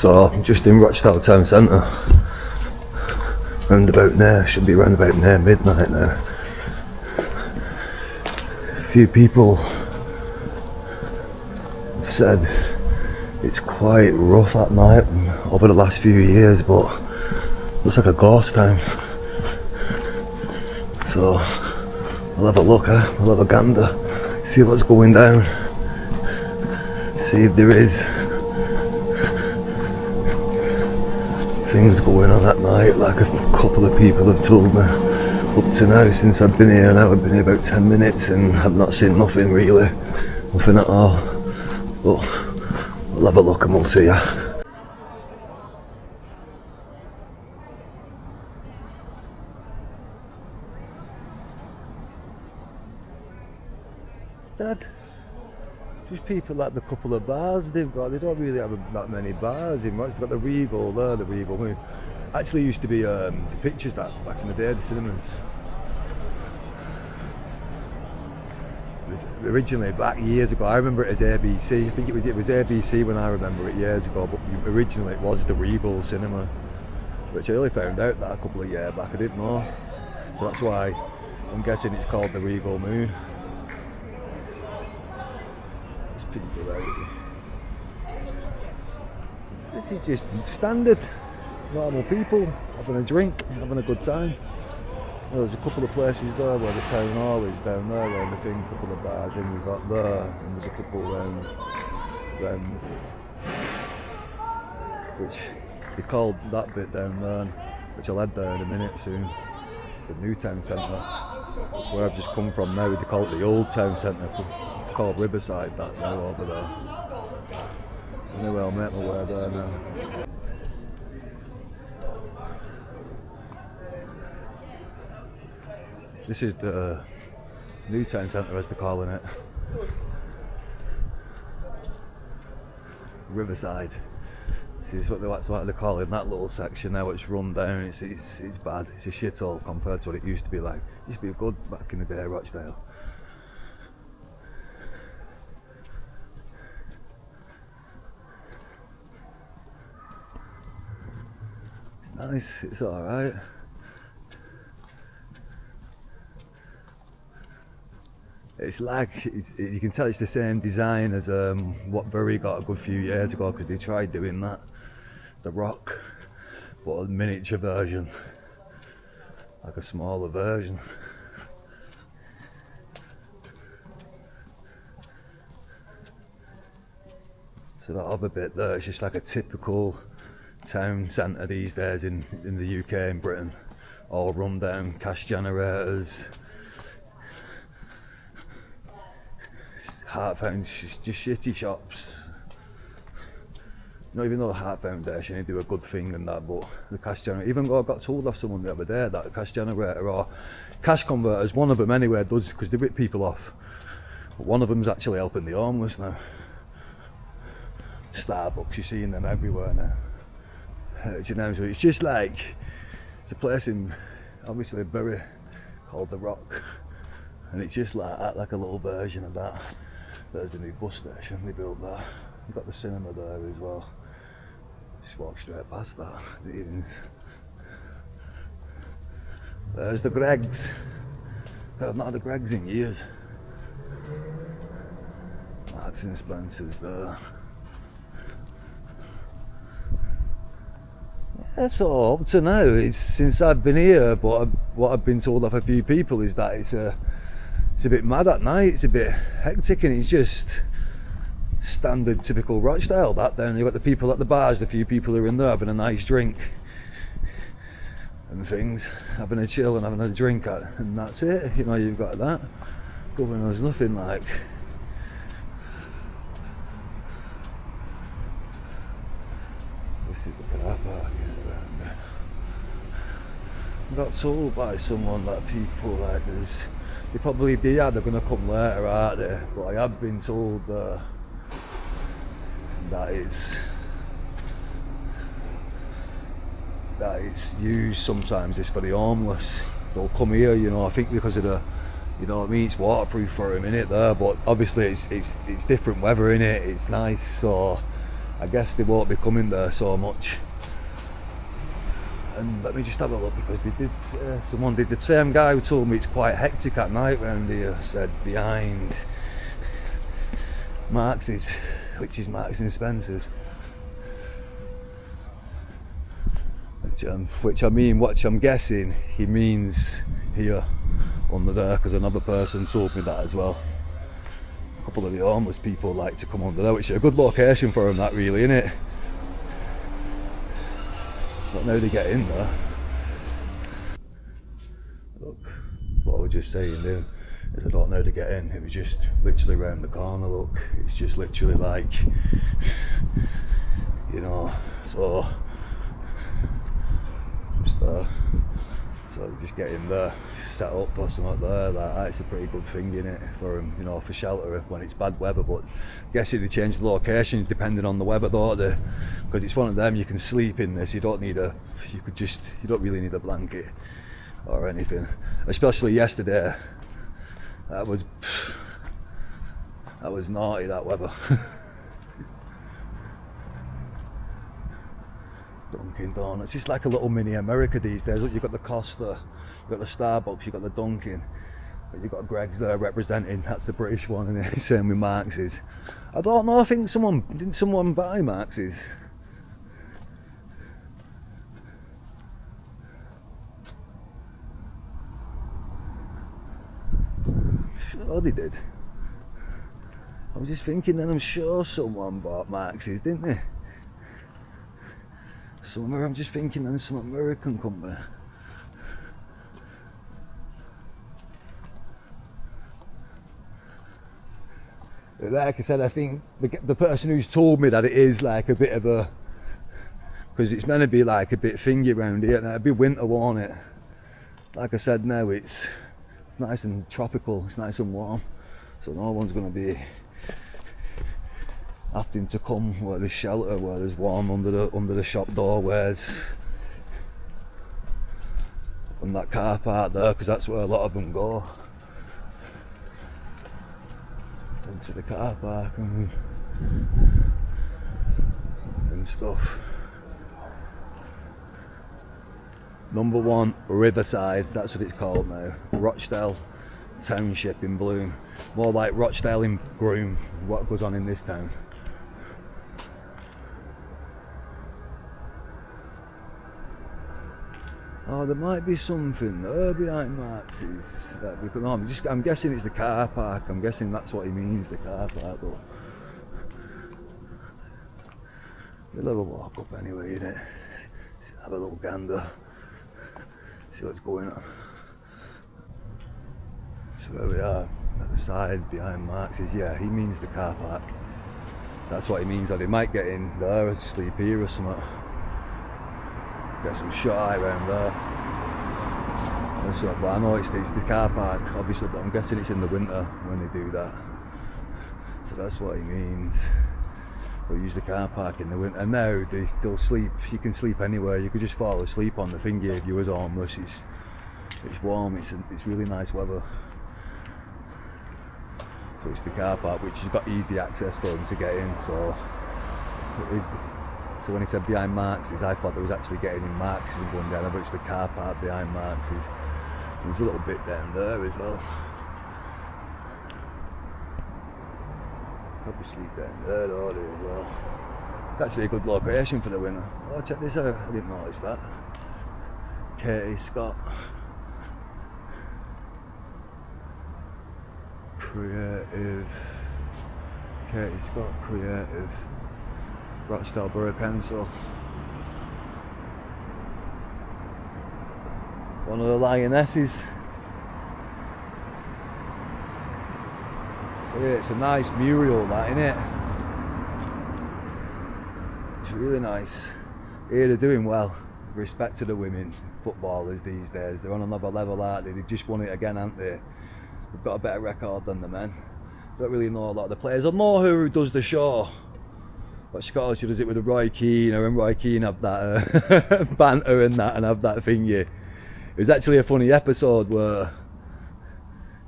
So I'm just in ROCHDALE Town Centre. Round about now, should be round about now, midnight now. A few people have said it's quite rough at night over the last few years, but looks like a ghost town. So I'll have a look, I'll have a gander, see what's going down, see if there is things going on at night, like a couple of people have told me. Up to now, since I've been here now, I've been here about 10 minutes and I've not seen nothing really, nothing at all. But we'll have a look and we'll see ya. Dad, just people at the couple of bars they've got. They don't really have that many bars in Rochdale. They've got the Regal there, the Regal Moon. Actually used to be the pictures that back in the day, the cinemas. It was originally back years ago. I remember it as ABC. I think it was ABC when I remember it years ago, but originally it was the Regal Cinema, which I only found out that a couple of years back. I didn't know. So that's why I'm guessing it's called the Regal Moon. People out. This is just standard normal people having a drink, having a good time. There's a couple of places there where the town hall is down there, around the thing, a couple of bars, and we've got there, and there's a couple round, which they called that bit down there, which I'll head there in a minute soon, the new town centre. Where I've just come from now, they call it the old town centre. It's called Riverside, that now, over there. Anyway, I'll make my way there now. This is the new town centre, as they're calling it. Riverside. See, that's what they're calling that little section now. It's run down. It's bad. It's a shithole compared to what it used to be like. It used to be good back in the day, Rochdale. It's nice. It's all right. It's like, you can tell it's the same design as what Bury got a good few years ago, because they tried doing that. The Rock, but a miniature version, like a smaller version. So that other bit there is just like a typical town centre these days in the UK and Britain. All run down, cash generators, Heart Foundations, just shitty shops. Not even though the Heart Foundation, they do a good thing and that, but the cash generator, even though I got told off someone the other day that the cash generator or cash converters, one of them anyway does, because they rip people off, but one of them's actually helping the homeless now. Starbucks, you're seeing them everywhere now. You know, so it's just like, it's a place in, obviously Bury, called The Rock, and it's just like a little version of that. There's the new bus station they built there. You've got the cinema there as well. Just walk straight past that. There's the Greggs. I've not had the Greggs in years. Marks and Spencer's there. Yeah, so up to now, it's since I've been here, but what I've been told off a few people is that it's a bit mad at night, it's a bit hectic, and it's just standard typical Rochdale. That down, you've got the people at the bars, the few people who are in there having a nice drink and things, having a chill and having a drink, and that's it. You know, you've got that. Going, there's nothing like. This is the car park. I got told by someone that people like this, they probably, if they are, they're going to come later, aren't they? But I have been told that it's used sometimes. It's for the homeless. They'll come here, you know. I think because of the, you know what I mean, it's waterproof for them in it there. But obviously it's different weather in it. It's nice, so I guess they won't be coming there so much. And let me just have a look, because they did, someone did, the same guy who told me it's quite hectic at night around here, said behind Marx's, which is Marks and Spencer's, which I'm guessing he means here under there, because another person told me that as well. A couple of the homeless people like to come under there, which is a good location for them, that really, isn't it? But now they get in there. Look, what I was just saying there is I don't know how to get in. It was just literally round the corner. Look, it's just literally like, you know, so just there. So just get in there, set up or something there. Like that's a pretty good thing, in it, for them, you know, for shelter when it's bad weather. But I guess they change the locations depending on the weather, don't they? Because it's one of them, you can sleep in this. You don't need you don't really need a blanket or anything. Especially yesterday, that was naughty, that weather. Dunkin' Donuts, it's like a little mini America these days. Look, you've got the Costa, you've got the Starbucks, you've got the Dunkin', but you've got Greg's there representing, that's the British one, and it's same with Marx's. I don't know, I think didn't someone buy Marx's? Sure they did. I was just thinking then, I'm sure someone bought Marx's, didn't they? Somewhere, I'm just thinking then, some American company. Like I said, I think the person who's told me that it is like a bit of a, because it's meant to be like a bit thingy around here, and it'll be winter, won't it? Like I said, now it's nice and tropical, it's nice and warm, so no one's going to be having to come where there's shelter, where there's warm under the shop doorways and that car park there, because that's where a lot of them go, into the car park and stuff. Number 1 Riverside, that's what it's called now. Rochdale Township in Bloom, more like Rochdale in Groom, what goes on in this town. Oh, there might be something there behind Marx's. I'm guessing it's the car park. I'm guessing that's what he means, the car park. But we'll have a walk up anyway, innit? Have a little gander, see what's going on. So where we are, at the side behind Marx's, yeah, he means the car park. That's what he means, or they might get in there and sleep here or something. Get some shut eye around there. But I know it's the car park, obviously, but I'm guessing it's in the winter when they do that. So that's what he means. They'll use the car park in the winter. And now they'll sleep. You can sleep anywhere. You could just fall asleep on the thingy if you was homeless. It's warm. It's really nice weather. So it's the car park, which has got easy access for them to get in. So it is. So when he said behind Marx's, I thought there was actually getting in Marx's and going down there, but it's the car park behind Marx's. There's a little bit down there as well. Probably sleep down there, don't they, as well. It's actually a good location for the winter. Oh, check this out, I didn't notice that. Katie Scott. Creative. Katie Scott, creative. Rochdale Borough Council. One of the lionesses. Yeah, it's a nice mural, that, isn't it? It's really nice. Here they're doing well. Respect to the women footballers these days. They're on another level, aren't they? They've just won it again, haven't they? They've got a better record than the men. Don't really know a lot of the players. I know who does the show. What Scottish does it with Roy Keane, and Roy Keane have that banter and that, and have that thingy. It was actually a funny episode where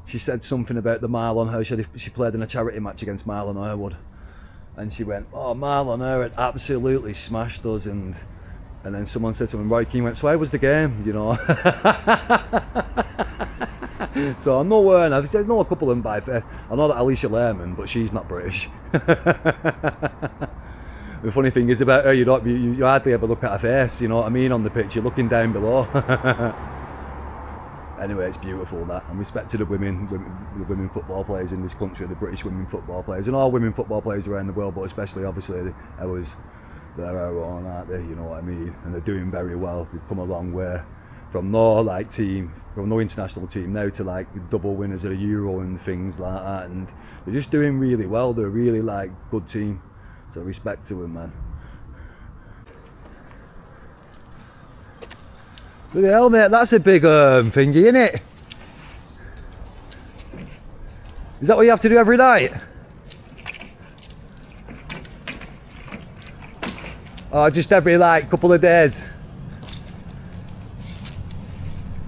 she said something about the Marlon Her. She played in a charity match against Marlon Herwood, and she went, "Oh, Marlon her had absolutely smashed us," and then someone said to him, Roy Keane went, "So how was the game?" You know. So I'm not wearing. I've said no a couple of them by fair. I know that Alicia Lehrman, but she's not British. The funny thing is about her, you hardly ever look at her face. You know what I mean? On the pitch, you're looking down below. Anyway, it's beautiful that, and respect to the women football players in this country, the British women football players, and all women football players around the world, but especially obviously ours. They're our own, aren't they? You know what I mean? And they're doing very well. They've come a long way from no international team now to like double winners of the Euro and things like that. And they're just doing really well. They're a really like good team. So respect to them, man. Look at the hell, mate. That's a big thingy, isn't it? Is that what you have to do every night? Oh, just every like couple of days.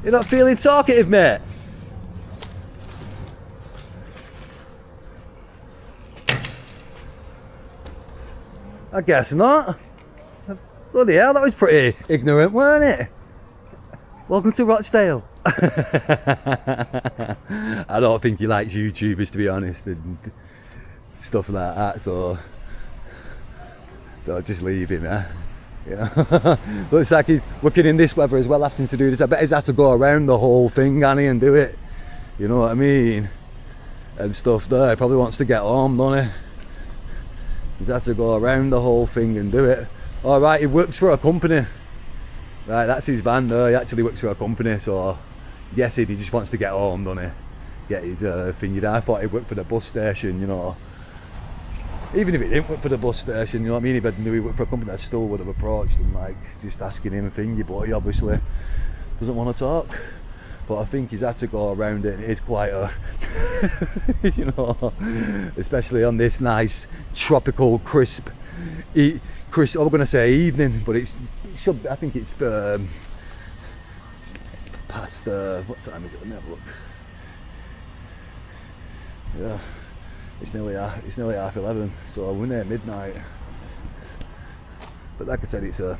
You're not feeling talkative, mate? I guess not. Bloody hell, that was pretty ignorant, weren't it? Welcome to Rochdale. I don't think he likes YouTubers, to be honest, and stuff like that, so just leave him, eh? You know? Looks like he's working in this weather as well, having to do this. I bet he's had to go around the whole thing, Annie, and do it. You know what I mean? And stuff there. He probably wants to get home, doesn't he? He's had to go around the whole thing and do it. Alright, he works for a company. Right, that's his van there. He actually works for a company, so yes, he just wants to get home, doesn't he? Get his thing. I thought he worked for the bus station, you know. Even if he didn't work for the bus station, you know what I mean? If I knew he worked for a company, I still would have approached him, like, just asking him a thingy, but he obviously doesn't want to talk. But I think he's had to go around it, and it is quite a, you know, especially on this nice, tropical, crisp, I'm going to say evening, but it should be, I think it's past, what time is it? Let me have a look. Yeah. It's nearly 11:30, so we're near midnight. But like I said, it's a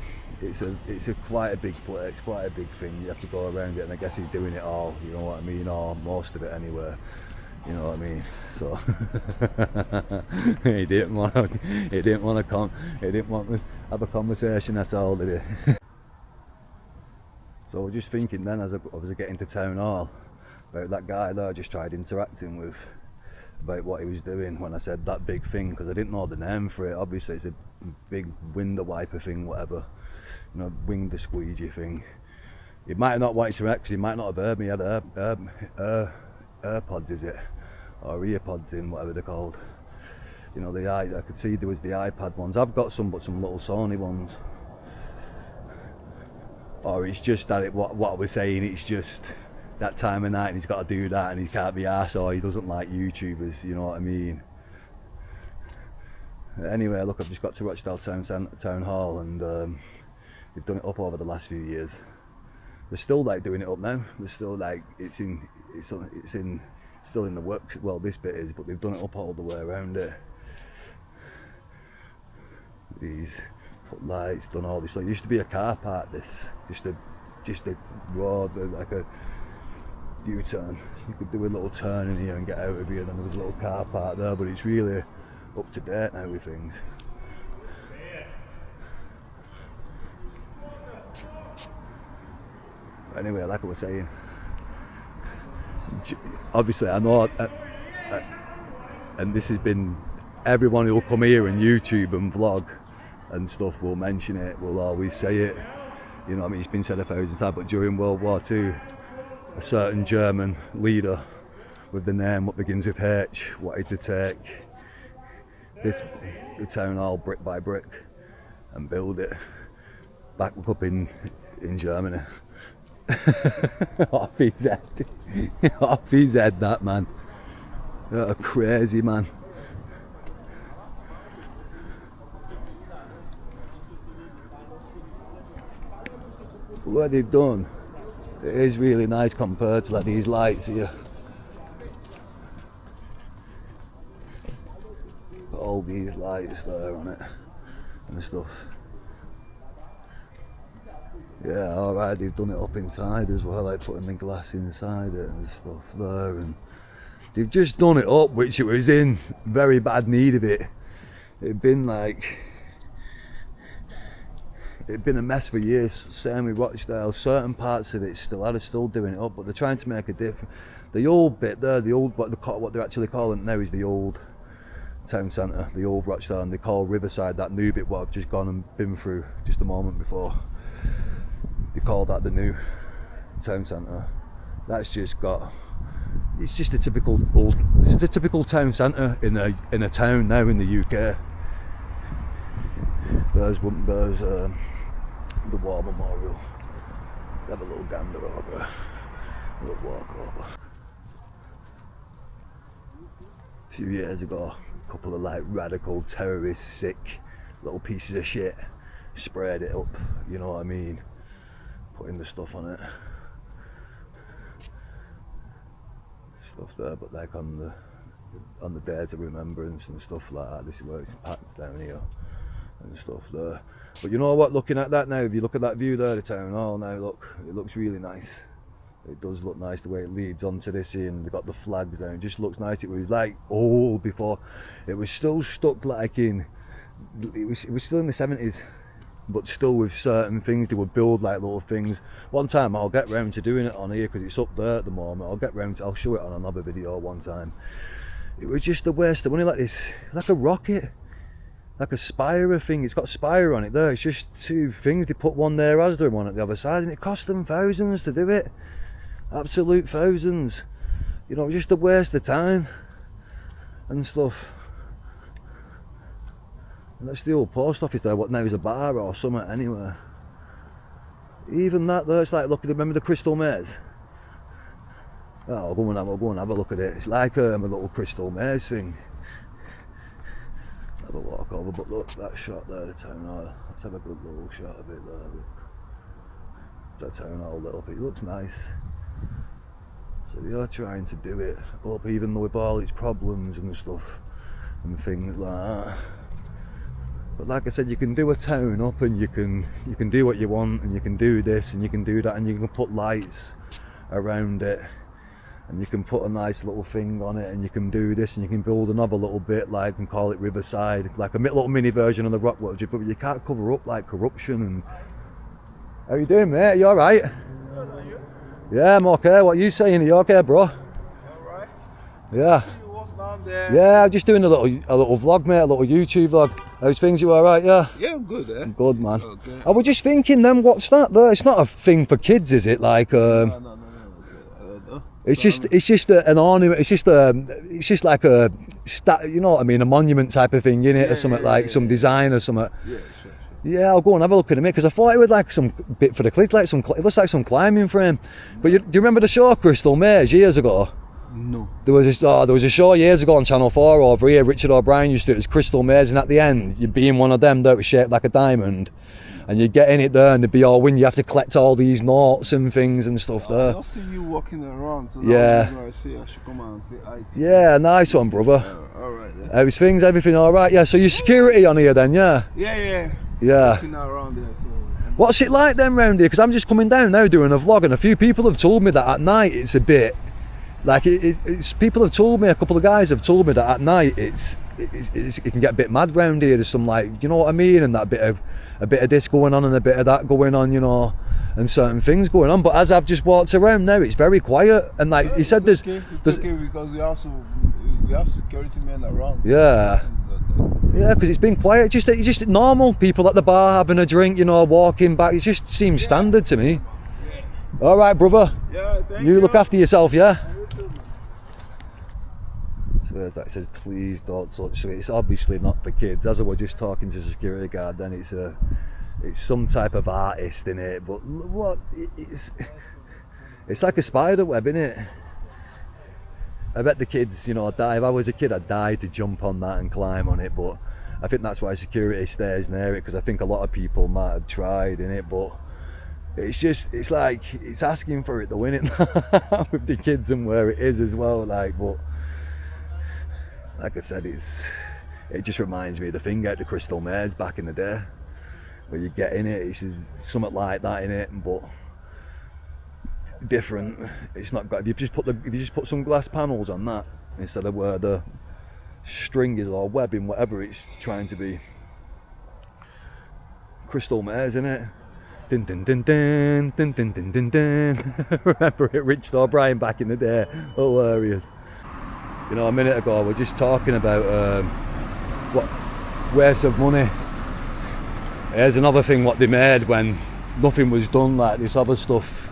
quite a big place, it's quite a big thing. You have to go around it, and I guess he's doing it all. You know what I mean, or most of it anyway. You know what I mean. So he didn't want to have a conversation at all, did he? So we're just thinking then, as I was getting to town hall, about that guy there I just tried interacting with. About what he was doing when I said that big thing, because I didn't know the name for it. Obviously it's a big window wiper thing, whatever, you know, window squeegee thing. He might have not wanted to actually, he might not have heard me. He had AirPods, is it, or earpods in, whatever they're called. You know, I could see there was the iPad ones. I've got some, but some little Sony ones. Or it's just that what I was saying, it's just that time of night and he's got to do that and he can't be arsed, or he doesn't like YouTubers, you know what I mean? Anyway, look, I've just got to Rochdale Town Hall, and they've done it up over the last few years. They're still like doing it up now. They're still like, it's still in the works. Well, this bit is, but they've done it up all the way around it. These footlights, done all this. Like, it used to be a car park. This just a road, like a U-turn. You could do a little turn in here and get out of here, and then there was a little car park there, but it's really up to date now with things. Anyway, like I was saying, obviously I know, and this has been, everyone who will come here and YouTube and vlog and stuff will mention it, will always say it, you know what I mean? It's been said 1,000 times, but during World War II, a certain German leader with the name what begins with H wanted to take the town hall brick by brick and build it back up in Germany. Off his head. Off his head, that man. What a crazy man. What they've done, it is really nice compared to like these lights here. All these lights there on it and stuff. Yeah, alright, they've done it up inside as well, like putting the glass inside it and stuff there, and they've just done it up, which it was in very bad need of it. It'd been a mess for years. Same with Rochdale, certain parts of it are still doing it up, but they're trying to make a difference. The old bit there, what they're actually calling it now is the old town centre, the old Rochdale, and they call Riverside that new bit what I've just gone and been through just a moment before. They call that the new town centre. That's just got, it's just a typical town centre in a town now in the UK. There's the War Memorial. Have a little gander over, a little walk over. A few years ago, a couple of like radical terrorists, sick little pieces of shit, sprayed it up, you know what I mean, putting the stuff on it. Stuff there, but like on the days of remembrance and stuff like that, this is where it's packed down here and stuff there. But you know what, looking at that now, if you look at that view there, the town hall now, look, it looks really nice. It does look nice the way it leads onto this here, and they've got the flags there, it just looks nice. It was like old before, it was still stuck like in, it was still in the 70s, but still with certain things, they would build like little things. One time I'll get round to doing it on here because it's up there at the moment. I'll show it on another video one time. It was just a waste of money, like this, like a rocket, like a spire thing. It's got spire on it there. It's just two things. They put one there as there one at the other side, and it cost them thousands to do it. Absolute thousands. You know, just a waste of time and stuff. And that's the old post office there, what now is a bar or something anyway. Even that there, it's like, look, remember the Crystal Maze? Oh, I'll go and have a look at it. It's like a little Crystal Maze thing. Have a walk over, but look, that shot there, the town hall. Let's have a good little shot of it there, look. That town hall lit up, it looks nice. So they are trying to do it up, even though with all its problems and stuff and things like that. But like I said, you can do a town up, and you can do what you want, and you can do this and you can do that, and you can put lights around it, and you can put a nice little thing on it, and you can do this, and you can build another little bit, like, and call it Riverside, like a little mini version of the rock world, but you can't cover up like corruption. And how you doing, mate? Are you alright? Good, are you? Yeah, I'm okay. What are you saying? Are you okay, bro? Alright. Yeah. See you walk down there. Yeah, I'm just doing a little vlog, mate, a little YouTube vlog. How's things? You alright, yeah? Yeah, I'm good, eh? Good, man. Okay. I was just thinking then, what's that there? It's not a thing for kids, is it? Like, No. it's just an ornament. It's just like a you know what I mean, a monument type of thing, innit? Or something like some design or something. Yeah, sure. Yeah, I'll go and have a look at it, because I thought it would like some bit for the kids, like it looks like some climbing frame. But do you remember the show Crystal Maze years ago? No. There was a show years ago on Channel 4 over here. Richard O'Brien used to do it. It was Crystal Maze, and at the end you'd be in one of them that was shaped like a diamond, and you'd get in it there, and there'd be all when you have to collect all these notes and things and stuff there. I see you walking around, so yeah. I should come out and say hi to you. Yeah, nice one, brother. Alright then. How's things? Everything alright? Yeah, so you're security on here then, yeah? Yeah. Yeah. Walking around there, so. What's it like then round here? Because I'm just coming down now doing a vlog, and a few people have told me that at night it's a bit like it's people have told me, a couple of guys have told me that at night it can get a bit mad round here. There's some, like, you know what I mean, and a bit of this going on and a bit of that going on, you know, and certain things going on. But as I've just walked around now, it's very quiet, and like he said, It's okay because we have security men around. Yeah. Yeah, because it's been quiet. It's just normal people at the bar having a drink, you know, walking back. It just seems standard to me. Yeah. All right, brother. Yeah, thank you. You look after yourself, yeah? So that says, please don't touch. So it's obviously not for kids. As I was just talking to the security guard, then it's some type of artist in it. But what? It's like a spider web, innit? I bet the kids, you know, die. If I was a kid, I'd die to jump on that and climb on it. But I think that's why security stays near it, because I think a lot of people might have tried in it. But it's like it's asking for it to win it with the kids and where it is as well. Like, but like I said, it just reminds me of the thing out the Crystal Mares back in the day, where you get in it, it's something like that in it, but different. It's not got, if you just put some glass panels on that instead of where the string is or webbing, whatever it's trying to be. Crystal Mares, in it. Din din din din din din din din din. Remember it, Richard O'Brien back in the day? Hilarious. You know, a minute ago we're just talking about what waste of money. Here's another thing what they made when nothing was done, like this other stuff.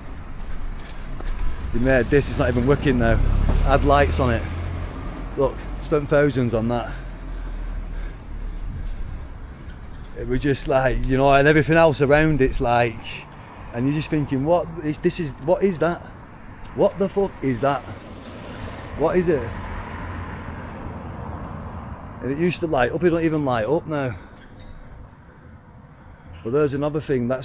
They made this, it's not even working now. Had lights on it. Look, spent thousands on that. It was just like, you know, and everything else around it's like, and you're just thinking, what is that? What the fuck is that? What is it? And it used to light up, it don't even light up now. But there's another thing, that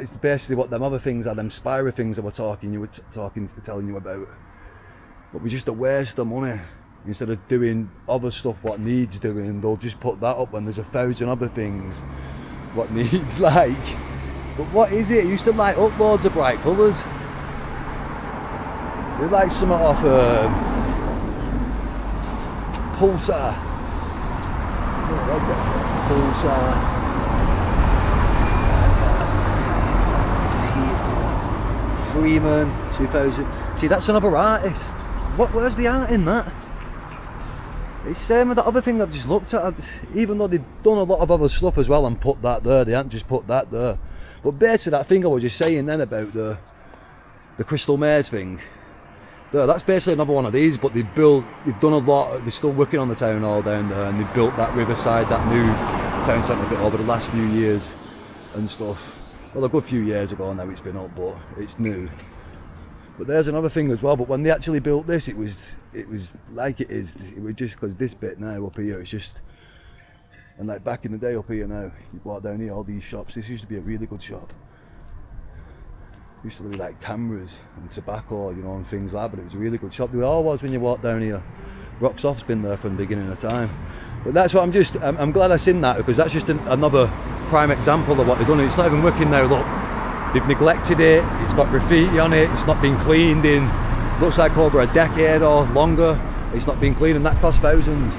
is basically what them other things are, them Spira things that we're telling you about. But we're just a waste of money. Instead of doing other stuff what needs doing, they'll just put that up when there's 1,000 other things what needs, like. But what is it? It used to light up loads of bright colours. It's like something off Pulsar. Pulsar. Freeman 2000. See, that's another artist. Where's the art in that? It's the same with that other thing I've just looked at. Even though they've done a lot of other stuff as well and put that there, they haven't just put that there. But basically that thing I was just saying then about the Crystal Mares thing, there, that's basically another one of these, but they've done a lot, they're still working on the town hall down there, and they've built that Riverside, that new town centre bit over the last few years and stuff. Well, a good few years ago now it's been up, but it's new. But there's another thing as well, but when they actually built this, it was like it is. It was just because this bit now up here, it's just, and like back in the day up here now, you walk down here, all these shops, this used to be a really good shop. It used to be like cameras and tobacco, you know, and things like that, but it was a really good shop. There always when you walk down here. Rocksoft's been there from the beginning of time. But that's what I'm glad I've seen that, because that's just another prime example of what they've done. It's not even working now, look. They've neglected it, it's got graffiti on it, it's not been cleaned in, looks like over a decade or longer. It's not been cleaned, and that cost thousands.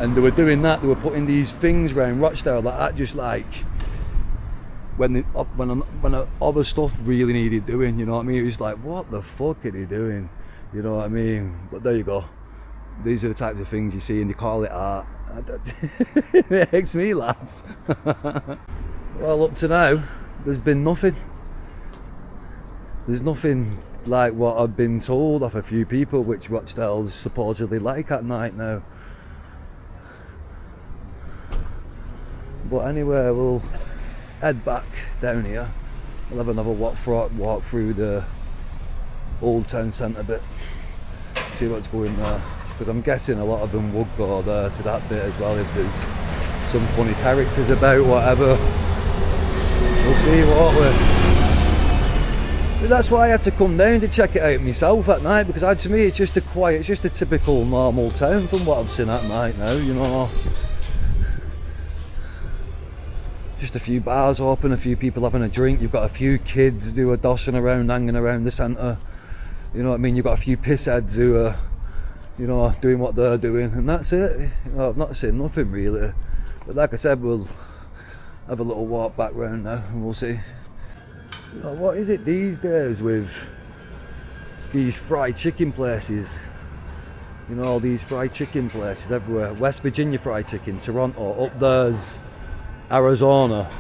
And they were doing that, they were putting these things around Rochdale that just like, when other stuff really needed doing, you know what I mean? It was like, what the fuck are they doing? You know what I mean? But there you go. These are the types of things you see and they call it art. It makes me laugh. Well, up to now, there's been nothing. There's nothing like what I've been told off a few people, which Rochdale's supposedly like at night now. But anyway, we'll head back down here. We'll have another walk through the old town centre bit, see what's going there, because I'm guessing a lot of them would go there to that bit as well if there's some funny characters about, whatever. We'll see what we're... But that's why I had to come down to check it out myself at night, because to me it's just it's just a typical normal town from what I've seen at night now, you know. Just a few bars open, a few people having a drink, you've got a few kids who are dossing around, hanging around the centre, you know what I mean, you've got a few pissheads who are, you know, doing what they're doing, and that's it. You know, I've not seen nothing really, but like I said, we'll have a little walk back round now and we'll see. You know, what is it these days with these fried chicken places? You know, all these fried chicken places everywhere. West Virginia fried chicken, Toronto, up there's Arizona,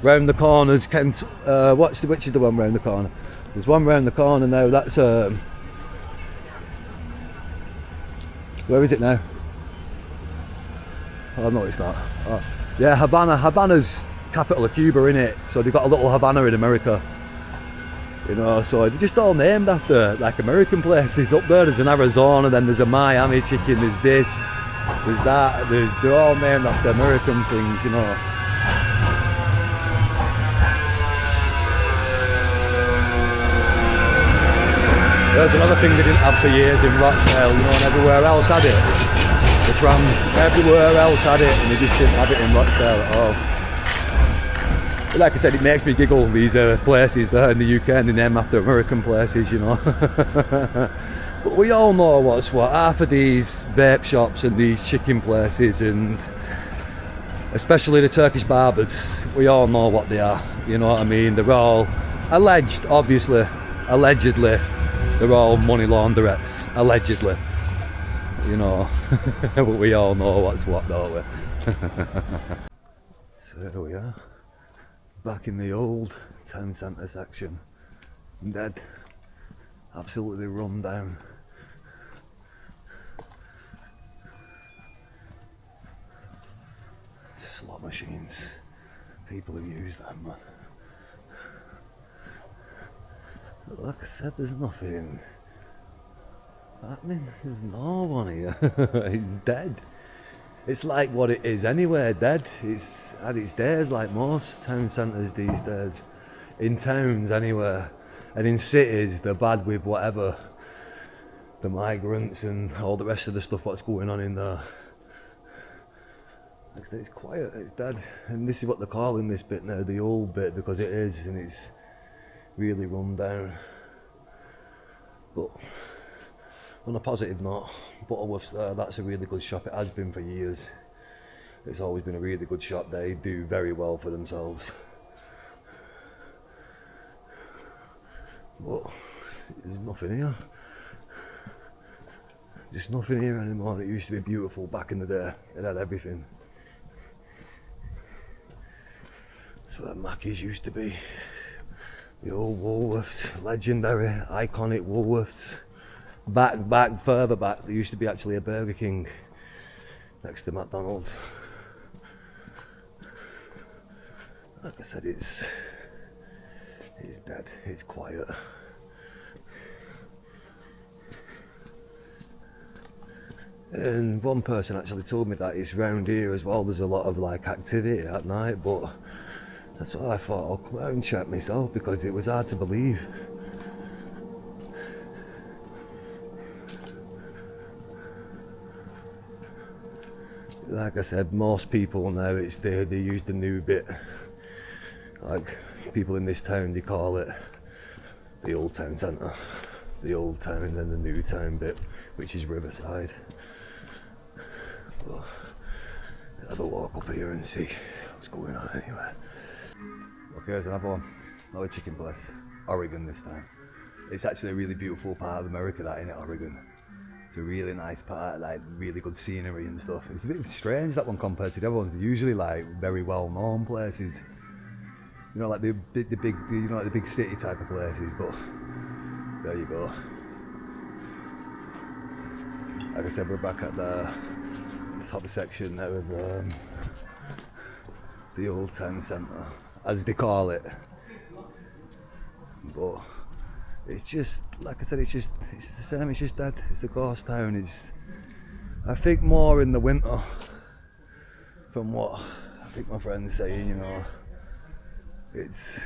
round the corners Kent, which is the one round the corner? There's one round the corner now, that's where is it now? Oh no, it's not. Oh, yeah, Havana's capital of Cuba, innit? So they've got a little Havana in America, you know, so they're just all named after like American places. Up there's an Arizona, then there's a Miami chicken, there's this, there's that, they're all named after American things, you know. There's another thing they didn't have for years in Rochdale, you know, and everywhere else had it. the trams. Everywhere else had it, and they just didn't have it in Rochdale at all. But like I said, it makes me giggle, these places there in the UK, and they name after American places, you know. But we all know what's what. Half of these vape shops and these chicken places, and especially the Turkish barbers, we all know what they are, you know what I mean? They're all alleged, obviously, allegedly, they're all money launderers, allegedly, you know. But we all know what's what, don't we? So there we are, back in the old town centre section. Dead, absolutely run down. Slot machines, people who use them, man. But like I said, there's nothing happening, there's no one here. It's dead. It's like what it is anywhere, dead. It's at its days, like most town centres these days. In towns anywhere, and in cities they're bad with whatever, the migrants and all the rest of the stuff what's going on in there. Like I said, it's quiet, it's dead, and this is what they're calling this bit now, the old bit, because it is, and it's really run down. But on a positive note, Butterworth's there, that's a really good shop, it has been for years. It's always been a really good shop, they do very well for themselves. But there's nothing here. Just nothing here anymore. It used to be beautiful back in the day, it had everything. That's where Mackey's used to be. The old Woolworths, legendary, iconic Woolworths. Back, further back, there used to be actually a Burger King next to McDonald's. Like I said, it's dead, it's quiet. And one person actually told me that it's round here as well, there's a lot of like activity at night, but that's what I thought, I'll come out and check myself, because it was hard to believe. Like I said, most people now, they use the new bit. Like people in this town, they call it the old town centre, the old town, and then the new town bit, which is Riverside. But I'll have a walk up here and see what's going on anyway. Okay, there's another chicken place, Oregon this time. It's actually a really beautiful part of America, that, isn't it, Oregon? It's a really nice part, like really good scenery and stuff. It's a bit strange, that one, compared to the other ones. They're usually like very well known places. You know, like the big, you know, like the big city type of places, but there you go. Like I said, we're back at the top section now of the old town centre, as they call it. But it's just, like I said, it's the same, it's just dead. It's a ghost town. It's, I think, more in the winter, from what I think my friend's saying, you know. It's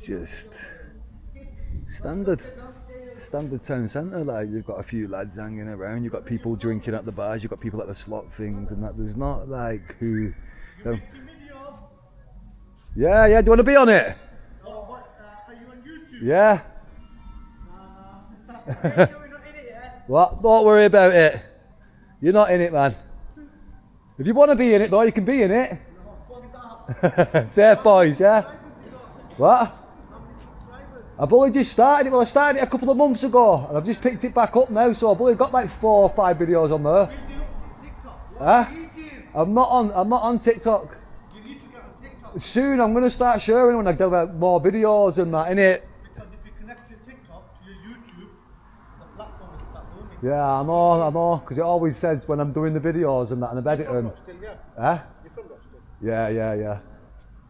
just standard town centre. Like, you've got a few lads hanging around, you've got people drinking at the bars, you've got people at the slot things and that. There's not like who. Yeah, do you want to be on it? Are you on YouTube? Yeah. Are you sure you're not in it yet? What? Don't worry about it. You're not in it, man. If you want to be in it though, you can be in it. Safe boys, yeah? What? I've only just started it. Well, I started it a couple of months ago, and I've just picked it back up now, so I've only got like 4 or 5 videos on there. Huh? I'm not on TikTok. You need to get on TikTok. Soon I'm going to start sharing when I do more videos and that, innit? Because if you connect your TikTok to your YouTube, the platform will start booming. Yeah, I know, because it always says when I'm doing the videos and that, and I'm editing them. Still, yeah. Huh? You're from that still. Yeah.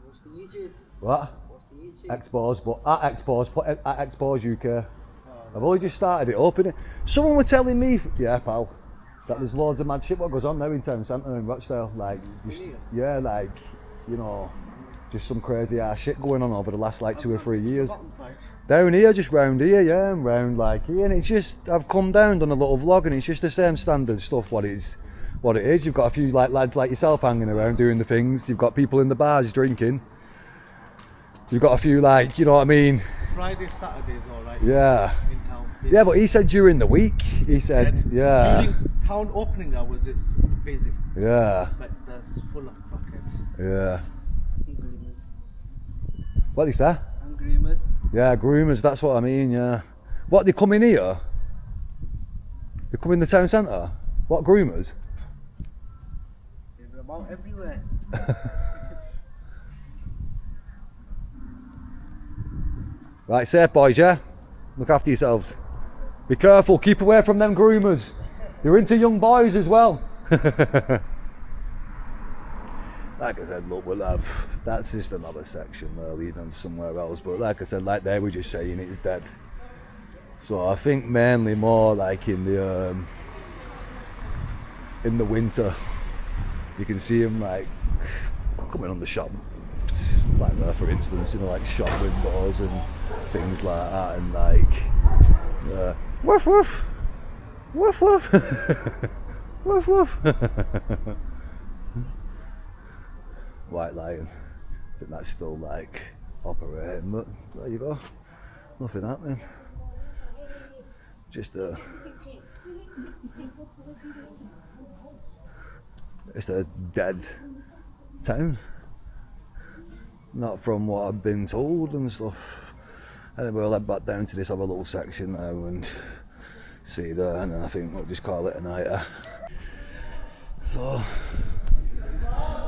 What's the YouTube? What? What's the YouTube? Expose, but at Expose, put at Expose UK. I've only just started it up, innit? Someone were telling me, yeah, pal, that there's loads of mad shit what goes on now in town centre in Rochdale. Like, just, yeah, like, you know, Just some crazy ass shit going on over the last like 2 or 3 years. Bottom side. Down here, just round here, yeah, and round like here, and it's just, I've come down, done a little vlog, and it's just the same standard stuff, what it is. You've got a few like lads like yourself hanging around doing the things, you've got people in the bars drinking, you've got a few like, you know what I mean? Friday, Saturday is alright. Yeah. In town. Yeah, but he said during the week, he said, yeah. During town opening hours, it's busy. Yeah. Like, there's full of crackheads. Yeah. And groomers. What is that? And groomers. Yeah, groomers, that's what I mean, yeah. What, they come in here? They come in the town centre? What, groomers? They're about everywhere. Right, safe boys, yeah? Look after yourselves. Be careful, keep away from them groomers. They're into young boys as well. Like I said, look, we'll have, that's just another section there leading on somewhere else, but like I said, like they were just saying it's dead. So I think mainly more like in the winter, you can see them like coming on the shop, like there for instance, you know, like shop windows and things like that, and like woof woof, woof woof, woof woof. White Lion, I think that's still like operating, but there you go, nothing happening. Just it's a dead town, not from what I've been told and stuff. Anyway, we'll head back down to this other little section now and see there, and then I think we'll just call it a night. So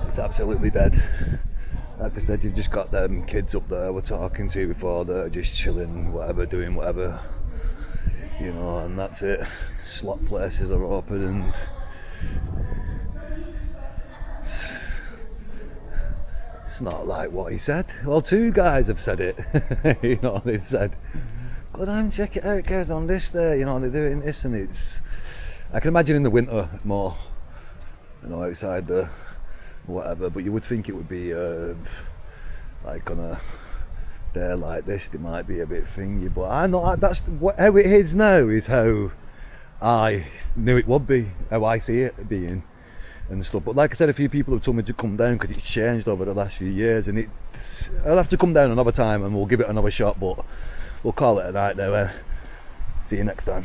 it's absolutely dead. Like I said, you've just got them kids up there we're talking to before, they're just chilling, whatever, doing whatever, you know, and that's it. Slot places are open, and it's not like what he said. Well, 2 guys have said it. You know, they said, go down, check it out guys, on this there, you know, they're doing this, and it's, I can imagine in the winter more, you know, outside the whatever, but you would think it would be like on a day like this there might be a bit thingy, but I know that's what, how it is now is how I knew it would be, how I see it being and stuff. But like I said, a few people have told me to come down because it's changed over the last few years, and I'll have to come down another time and we'll give it another shot, but we'll call it a night now. See you next time.